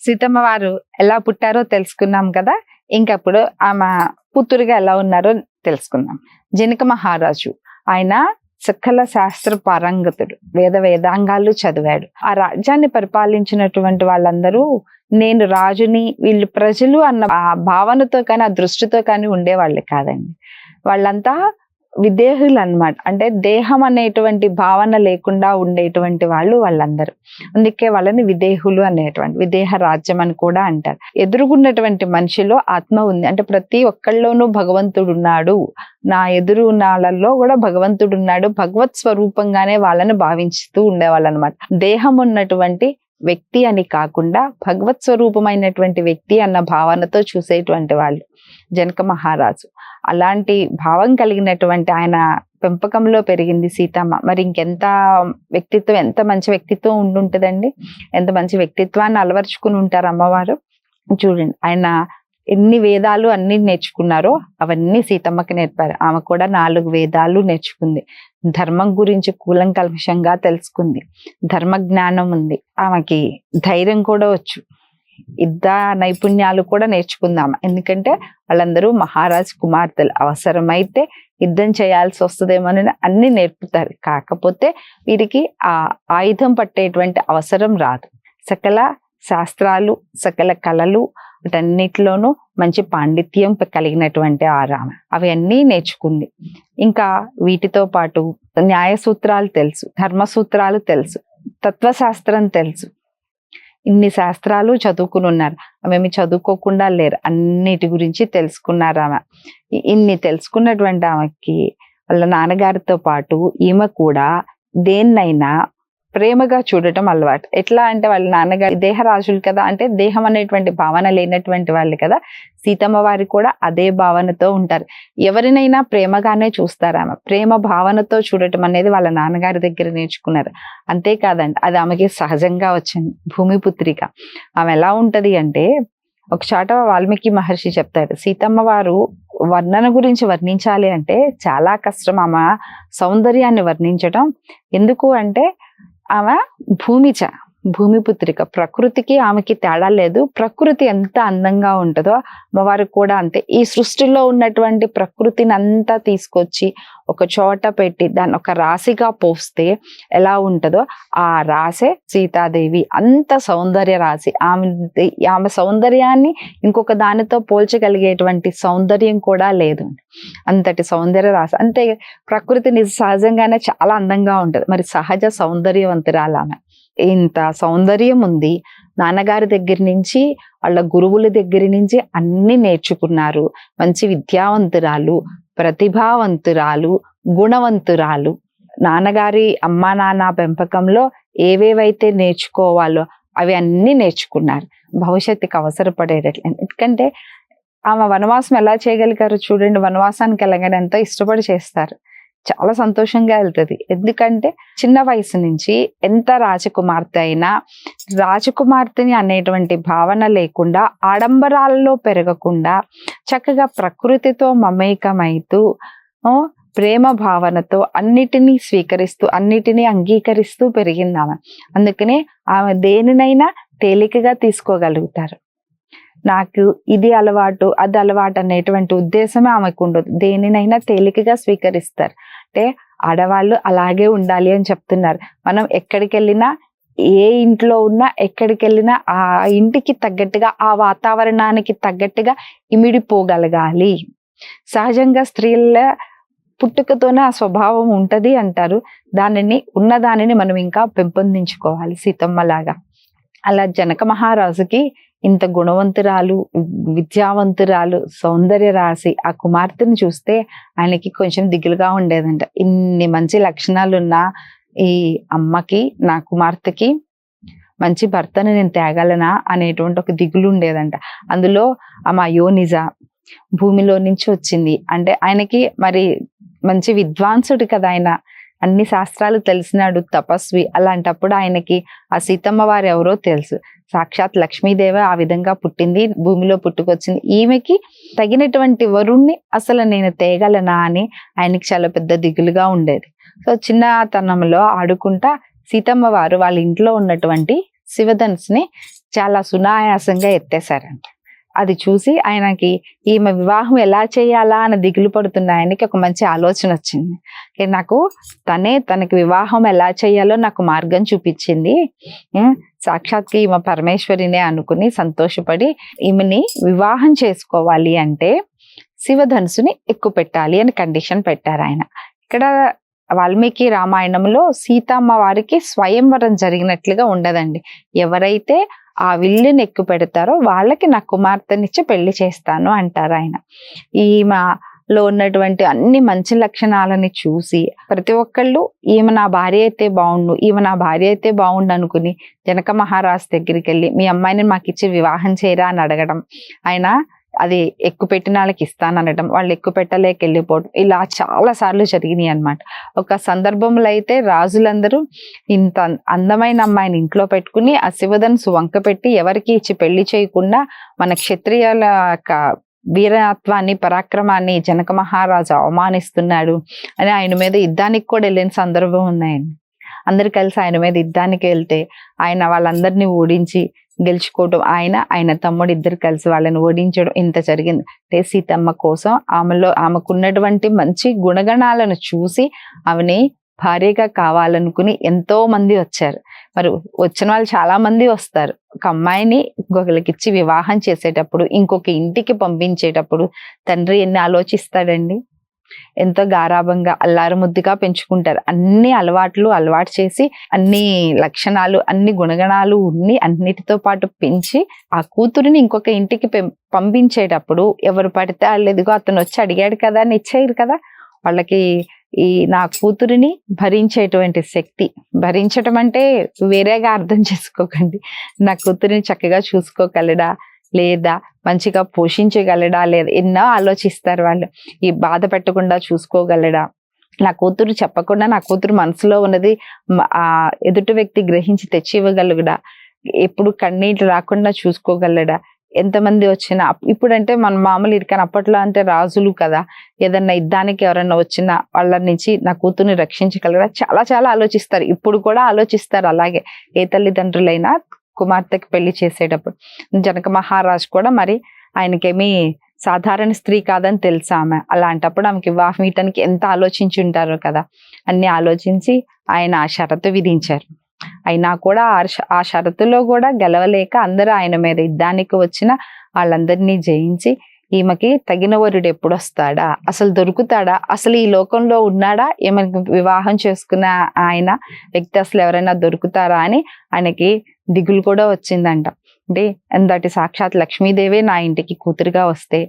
సీతమ్మ వారు ఎలా పుట్టారో తెలుసుకున్నాం కదా. ఇంకప్పుడు ఆమె పుత్రుడిగా ఎలా ఉన్నారో తెలుసుకుందాం. జనక మహారాజు ఆయన సకల శాస్త్ర పారంగతుడు, వేదాంగాలు చదివాడు. ఆ రాజ్యాన్ని పరిపాలించినటువంటి వాళ్ళందరూ నేను రాజుని, వీళ్ళు ప్రజలు అన్న ఆ భావనతో కానీ ఆ దృష్టితో కానీ ఉండేవాళ్ళు కాదండి. వాళ్ళంతా విదేహులు అన్నమాట. అంటే దేహం అనేటువంటి భావన లేకుండా ఉండేటువంటి వాళ్ళందరూ. అందుకే వాళ్ళని విదేహులు అనేటువంటి, విదేహ రాజ్యం అని కూడా అంటారు. ఎదురుగున్నటువంటి మనిషిలో ఆత్మ ఉంది, అంటే ప్రతి ఒక్కళ్ళలోనూ భగవంతుడు ఉన్నాడు, నా ఎదురు నాళ్ళల్లో కూడా భగవంతుడు ఉన్నాడు, భగవత్ స్వరూపంగానే వాళ్ళని భావించుతూ ఉండేవాళ్ళు అనమాట. దేహం ఉన్నటువంటి వ్యక్తి అని కాకుండా భగవత్ స్వరూపమైనటువంటి వ్యక్తి అన్న భావనతో చూసేటువంటి వాళ్ళు జనక మహారాజు. అలాంటి భావం కలిగినటువంటి ఆయన పెంపకంలో పెరిగింది సీతమ్మ. మరి ఇంకెంత వ్యక్తిత్వం, ఎంత మంచి వ్యక్తిత్వం ఉండుంటదండి, ఎంత మంచి వ్యక్తిత్వాన్ని అలవర్చుకుని ఉంటారు అమ్మవారు. చూడండి, ఆయన ఎన్ని వేదాలు అన్ని నేర్చుకున్నారో అవన్నీ సీతమ్మకి నేర్పారు. ఆమె కూడా 4 వేదాలు నేర్చుకుంది. ధర్మం గురించి కూలంకషంగా తెలుసుకుంది. ధర్మ జ్ఞానం ఉంది ఆమెకి. ధైర్యం కూడా వచ్చు. యుద్ధ నైపుణ్యాలు కూడా నేర్చుకుందాం. ఎందుకంటే వాళ్ళందరూ మహారాజు కుమార్తెలు. అవసరమైతే యుద్ధం చేయాల్సి వస్తుందేమోనని అన్ని నేర్పుతారు. కాకపోతే వీరికి ఆ ఆయుధం పట్టేటువంటి అవసరం రాదు. సకల శాస్త్రాలు, సకల కళలు, వీటన్నిటిలోనూ మంచి పాండిత్యం కలిగినటువంటి ఆమె అవి అన్నీ నేర్చుకుంది. ఇంకా వీటితో పాటు న్యాయ సూత్రాలు తెలుసు, ధర్మ సూత్రాలు తెలుసు, తత్వశాస్త్రం తెలుసు. ఇన్ని శాస్త్రాలు చదువుకుని ఉన్నారు. ఆమె చదువుకోకుండా లేరు, అన్నిటి గురించి తెలుసుకున్నారు ఆమె. ఇన్ని తెలుసుకున్నటువంటి ఆమెకి వాళ్ళ నాన్నగారితో పాటు ఈమె కూడా దేన్నైనా ప్రేమగా చూడటం అలవాటు. ఎట్లా అంటే వాళ్ళ నాన్నగారు దేహరాజులు కదా, అంటే దేహం అనేటువంటి భావన లేనటువంటి వాళ్ళు కదా. సీతమ్మ వారి కూడా అదే భావనతో ఉంటారు. ఎవరినైనా ప్రేమగానే చూస్తారు. ఆమె ప్రేమ భావనతో చూడటం అనేది వాళ్ళ నాన్నగారి దగ్గర నేర్చుకున్నారు. అంతేకాదండి, అది ఆమెకి సహజంగా వచ్చింది. భూమిపుత్రిక ఆమె ఎలా ఉంటది అంటే, ఒక చాట వాల్మీకి మహర్షి చెప్తాడు, సీతమ్మ వారు వర్ణన గురించి వర్ణించాలి అంటే చాలా కష్టం ఆమె సౌందర్యాన్ని వర్ణించటం. ఎందుకు అంటే ఆమె భూమిపుత్రిక. ప్రకృతికి ఆమెకి తేడా లేదు. ప్రకృతి ఎంత అందంగా ఉంటుందో అమ్మవారికి కూడా అంతే. ఈ సృష్టిలో ఉన్నటువంటి ప్రకృతిని అంతా తీసుకొచ్చి ఒక చోట పెట్టి దాన్ని ఒక రాశిగా పోస్తే ఎలా ఉంటుందో ఆ రాసే సీతాదేవి. అంత సౌందర్య రాశి ఆమె సౌందర్యాన్ని ఇంకొక దానితో పోల్చగలిగేటువంటి సౌందర్యం కూడా లేదు. అంతటి సౌందర్య రాశి. అంటే ప్రకృతి సహజంగానే చాలా అందంగా ఉంటుంది. మరి సహజ సౌందర్యవంతురాలు ఆమె. ఇంత సౌందర్యం ఉంది. నాన్నగారి దగ్గర నుంచి, వాళ్ళ గురువుల దగ్గర నుంచి అన్ని నేర్చుకున్నారు. మంచి విద్యావంతురాలు, ప్రతిభావంతురాలు, గుణవంతురాలు. నాన్నగారి అమ్మా నాన్న పెంపకంలో ఏవేవైతే నేర్చుకోవాలో అవి అన్ని నేర్చుకున్నారు. భవిష్యత్తుకి అవసరపడేటట్లు. ఎందుకంటే ఆమె వనవాసం ఎలా చేయగలిగారు చూడండి. వనవాసానికి వెళ్ళగానే ఎంతో ఇష్టపడి చేస్తారు. చాలా సంతోషంగా వెళ్తుంది. ఎందుకంటే చిన్న వయసు నుంచి ఎంత రాజకుమార్తె అయినా రాజకుమార్తెని అనేటువంటి భావన లేకుండా, ఆడంబరాలలో పెరగకుండా చక్కగా ప్రకృతితో మమేకమైతూ ప్రేమ భావనతో అన్నిటినీ స్వీకరిస్తూ, అన్నిటినీ అంగీకరిస్తూ పెరిగింది ఆమె. అందుకనే ఆమె దేనినైనా తేలికగా తీసుకోగలుగుతారు. నాకు ఇది అలవాటు, అది అలవాటు అనేటువంటి ఉద్దేశమే ఆమెకు ఉండదు. దేనినైనా తేలికగా స్వీకరిస్తారు. అంటే ఆడవాళ్ళు అలాగే ఉండాలి అని చెప్తున్నారు. మనం ఎక్కడికి వెళ్ళినా, ఏ ఇంట్లో ఉన్నా, ఎక్కడికి వెళ్ళినా ఆ ఇంటికి తగ్గట్టుగా, ఆ వాతావరణానికి తగ్గట్టుగా ఇమిడిపోగలగాలి. సహజంగా స్త్రీల పుట్టుకతోనే ఆ స్వభావం ఉంటది అంటారు. ఉన్నదానిని మనం ఇంకా పెంపొందించుకోవాలి సీతమ్మలాగా. అలా జనక మహారాజుకి ఇంత గుణవంతురాలు, విద్యావంతురాలు, సౌందర్య రాశి ఆ కుమార్తెను చూస్తే ఆయనకి కొంచెం దిగులుగా ఉండేదంట. ఇన్ని మంచి లక్షణాలున్న ఈ అమ్మకి, నా కుమార్తెకి మంచి భర్తను నేను తేగలనా అనేటువంటి ఒక దిగులు ఉండేదంట. అందులో ఆమె యోనిజ భూమిలో నుంచి వచ్చింది అంటే ఆయనకి మరి మంచి విద్వాంసుడు కదా ఆయన. అన్ని శాస్త్రాలు తెలిసినాడు, తపస్వి. అలాంటప్పుడు ఆయనకి ఆ సీతమ్మ వారు ఎవరో తెలుసు. సాక్షాత్ లక్ష్మీదేవి ఆ విధంగా పుట్టింది, భూమిలో పుట్టుకొచ్చింది. ఈమెకి తగినటువంటి వరుణ్ణి అసలు నేను తేగలనా అని ఆయనకి చాలా పెద్ద దిగులుగా ఉండేది. సో చిన్నతనంలో ఆడుకుంటా సీతమ్మ వారు వాళ్ళ ఇంట్లో ఉన్నటువంటి శివధనుస్ని చాలా సునాయాసంగా ఎత్తేసారంట. అది చూసి ఆయనకి ఈమె వివాహం ఎలా చేయాలా అని దిగులు పడుతున్న ఆయనకి ఒక మంచి ఆలోచన వచ్చింది. నాకు తనకి వివాహం ఎలా చేయాలో నాకు మార్గం చూపించింది, సాక్షాత్కి ఈమె పరమేశ్వరినే అనుకుని సంతోషపడి ఈమెని వివాహం చేసుకోవాలి అంటే శివధనుసుని ఎక్కువ పెట్టాలి అని కండిషన్ పెట్టారు ఆయన. ఇక్కడ వాల్మీకి రామాయణంలో సీతమ్మ వారికి స్వయంవరం జరిగినట్లుగా ఉండదండి. ఎవరైతే ఆ విల్లుని ఎక్కువ పెడతారో వాళ్ళకి నా కుమార్తెనిచ్చి పెళ్లి చేస్తాను అంటారు ఆయన. ఈమెలో ఉన్నటువంటి అన్ని మంచి లక్షణాలని చూసి ప్రతి ఒక్కళ్ళు ఈమె నా భార్య అయితే బాగుండు అనుకుని జనక మహారాజు దగ్గరికి వెళ్ళి మీ అమ్మాయిని మాకు ఇచ్చి వివాహం చేయరా అని అడగడం, ఆయన అది ఎక్కువ పెట్టిన వాళ్ళకి ఇస్తాననడం, వాళ్ళు ఎక్కువ పెట్టలేక వెళ్ళిపోవడం, ఇలా చాలా సార్లు జరిగినాయి అన్నమాట. ఒక సందర్భంలో అయితే రాజులందరూ ఇంత అందమైన అమ్మాయిని ఇంట్లో పెట్టుకుని ఆ శివధనుసు వంక పెట్టి ఎవరికి ఇచ్చి పెళ్లి చేయకుండా మన క్షత్రియుల వీరత్వాన్ని పరాక్రమాన్ని జనక మహారాజు అవమానిస్తున్నాడు అని ఆయన మీద యుద్ధానికి కూడా వెళ్ళిన సందర్భం ఉన్నాయండి. అందరు కలిసి ఆయన మీద యుద్ధానికి వెళ్తే ఆయన వాళ్ళందరినీ ఓడించి గెలుచుకోవడం, ఆయన తమ్ముడు ఇద్దరు కలిసి వాళ్ళని ఓడించడం, ఇంత జరిగింది. అంటే సీతమ్మ కోసం ఆమెకున్నటువంటి మంచి గుణగణాలను చూసి ఆమెని భార్యగా కావాలనుకుని ఎంతో మంది వచ్చారు. మరి వచ్చిన వాళ్ళు చాలా మంది వస్తారు. ఒక అమ్మాయిని ఇంకొకరికిచ్చి వివాహం చేసేటప్పుడు, ఇంకొక ఇంటికి పంపించేటప్పుడు తండ్రి ఎన్ని ఆలోచిస్తాడండి. ఎంతో గారాభంగా అల్లారు ముద్దుగా పెంచుకుంటారు. అన్ని అలవాటు చేసి అన్ని లక్షణాలు అన్ని గుణగణాలు ఉన్ని అన్నిటితో పాటు పెంచి ఆ కూతురిని ఇంకొక ఇంటికి పంపించేటప్పుడు ఎవరు పడితే వాళ్ళు ఎదుగో అతను వచ్చి అడిగాడు కదా అని ఇచ్చేయరు కదా. వాళ్ళకి నా కూతురిని భరించేటువంటి శక్తి, భరించటం అంటే వేరేగా అర్థం చేసుకోకండి. నా కూతురిని చక్కగా చూసుకోగలడా లేదా, మంచిగా పోషించగలడా లేదా, ఎన్నో ఆలోచిస్తారు వాళ్ళు. ఈ బాధ పెట్టకుండా చూసుకోగలడా, నా కూతురు చెప్పకుండా నా కూతురు మనసులో ఉన్నది ఆ ఎదుటి వ్యక్తి గ్రహించి తెచ్చి ఇవ్వగలగడా, ఎప్పుడు కన్నీళ్ళు రాకుండా చూసుకోగలడా. ఎంతమంది వచ్చినా ఇప్పుడంటే మన మామూలు కానీ అప్పట్లో అంటే రాజులు కదా, ఏదన్నా యుద్ధానికి ఎవరన్నా వచ్చినా వాళ్ళ నుంచి నా కూతుర్ని రక్షించగలరా చాలా చాలా ఆలోచిస్తారు. ఇప్పుడు కూడా ఆలోచిస్తారు. అలాగే ఏ తల్లిదండ్రులైనా కుమార్తెకి పెళ్లి చేసేటప్పుడు. జనక మహారాజు కూడా మరి ఆయనకేమీ సాధారణ స్త్రీ కాదని తెలుసా ఆమె. అలాంటప్పుడు ఆమెకి వివాహం ఇయటానికి ఎంత ఆలోచించి ఉంటారో కదా. అన్ని ఆలోచించి ఆయన ఆ షరతు విధించారు. అయినా కూడా ఆ షరతులో కూడా గెలవలేక అందరూ ఆయన మీద యుద్ధానికి వచ్చిన వాళ్ళందరినీ జయించి ఈమెకి తగిన వరుడు ఎప్పుడు వస్తాడా, అసలు దొరుకుతాడా, అసలు ఈ లోకంలో ఉన్నాడా, ఈమెకి వివాహం చేసుకున్న ఆయన వ్యక్తి అసలు ఎవరైనా దొరుకుతారా అని ఆయనకి దిగులు కూడా వచ్చిందంట. అంటే ఎంతటి సాక్షాత్ లక్ష్మీదేవే నా ఇంటికి కూతురుగా వస్తే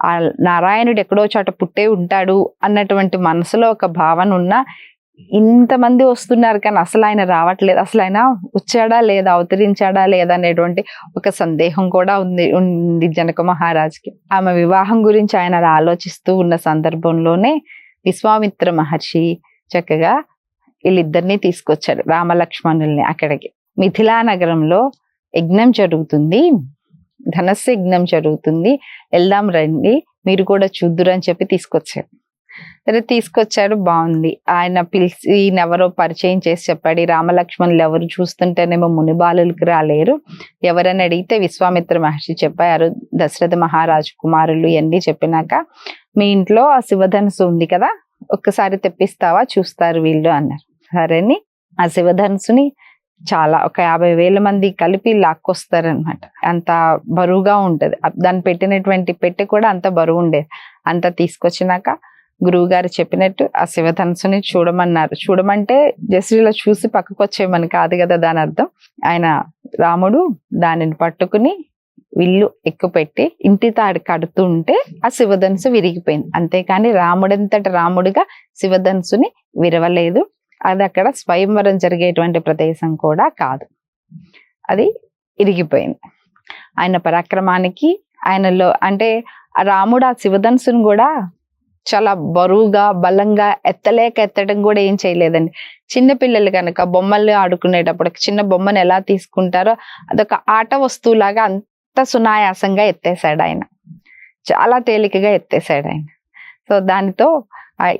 ఆ నారాయణుడు ఎక్కడో చోట పుట్టే ఉంటాడు అన్నటువంటి మనసులో ఒక భావన ఉన్నా ఇంతమంది వస్తున్నారు కానీ అసలు ఆయన రావట్లేదు, అసలు ఆయన వచ్చాడా లేదా, అవతరించాడా లేదా అనేటువంటి ఒక సందేహం కూడా ఉంది జనక మహారాజుకి. ఆమె వివాహం గురించి ఆయన ఆలోచిస్తూ ఉన్న సందర్భంలోనే విశ్వామిత్ర మహర్షి చక్కగా వీళ్ళిద్దరినీ తీసుకొచ్చాడు, రామలక్ష్మణుల్ని. అక్కడికి మిథిలా నగరంలో యజ్ఞం జరుగుతుంది, ధనస్సు యజ్ఞం జరుగుతుంది, వెళ్దాం రండి మీరు కూడా చూద్దురు అని చెప్పి తీసుకొచ్చాడు. సరే తీసుకొచ్చాడు, బాగుంది. ఆయన పిలిచి ఎవరో పరిచయం చేసి చెప్పాడు, రామలక్ష్మణులు ఎవరు చూస్తుంటేనేమో మునిబాలులకి రాలేరు, ఎవరని అడిగితే విశ్వామిత్ర మహర్షి చెప్పారు దశరథ మహారాజు కుమారులు ఇవన్నీ చెప్పినాక మీ ఇంట్లో ఆ శివధనుసు ఉంది కదా ఒక్కసారి తెప్పిస్తావా చూస్తారు వీళ్ళు అన్నారు. సరేని ఆ శివధనుసుని చాలా ఒక 50,000 మంది కలిపి లాక్కొస్తారనమాట. అంత బరువుగా ఉంటది. దాన్ని పెట్టినటువంటి పెట్టె కూడా అంత బరువు ఉండేది. అంత తీసుకొచ్చినాక గురువు గారు చెప్పినట్టు ఆ శివధనుసుని చూడమన్నారు. చూడమంటే జస్ట్ ఇలా చూసి పక్కకు వచ్చేయమని కాదు కదా దాని అర్థం. ఆయన రాముడు దానిని పట్టుకుని విల్లు ఎక్కుపెట్టి ఇంటి తాడు కడుతూ ఉంటే ఆ శివధనుసు విరిగిపోయింది. అంతేకాని రాముడంతటి రాముడిగా శివధనుసుని విరవలేదు. అది అక్కడ స్వయంవరం జరిగేటువంటి ప్రదేశం కూడా కాదు, అది ఇరిగిపోయింది. ఆయన పరాక్రమానికి ఆయనలో అంటే రాముడు ఆ శివధనుసుని కూడా చాలా బరువుగా బలంగా ఎత్తడం కూడా ఏం చేయలేదండి. చిన్నపిల్లలు కనుక బొమ్మలు ఆడుకునేటప్పుడు చిన్న బొమ్మను ఎలా తీసుకుంటారో అదొక ఆట వస్తువులాగా అంత సునాయాసంగా ఎత్తేసాడు ఆయన, చాలా తేలికగా ఎత్తేసాడు ఆయన. సో దానితో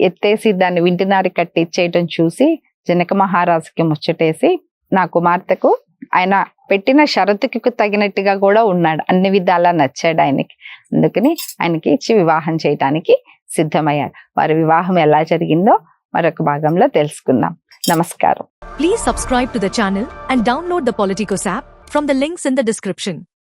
ఎత్తేసి దాన్ని వింటినారి కట్టి ఇచ్చేయటం చూసి జనక మహారాజుకి ముచ్చటేసి నా కుమార్తెకు ఆయన పెట్టిన షరతుకి తగినట్టుగా కూడా ఉన్నాడు, అన్ని విధాలా నచ్చాడు ఆయనకి. అందుకని ఆయనకి ఇచ్చి వివాహం చేయడానికి సిద్ధమయ్యాడు. వారి వివాహం ఎలా జరిగిందో మరొక భాగంలో తెలుసుకుందాం. నమస్కారం. Please subscribe to the channel and download the Politicos app from the links in the description.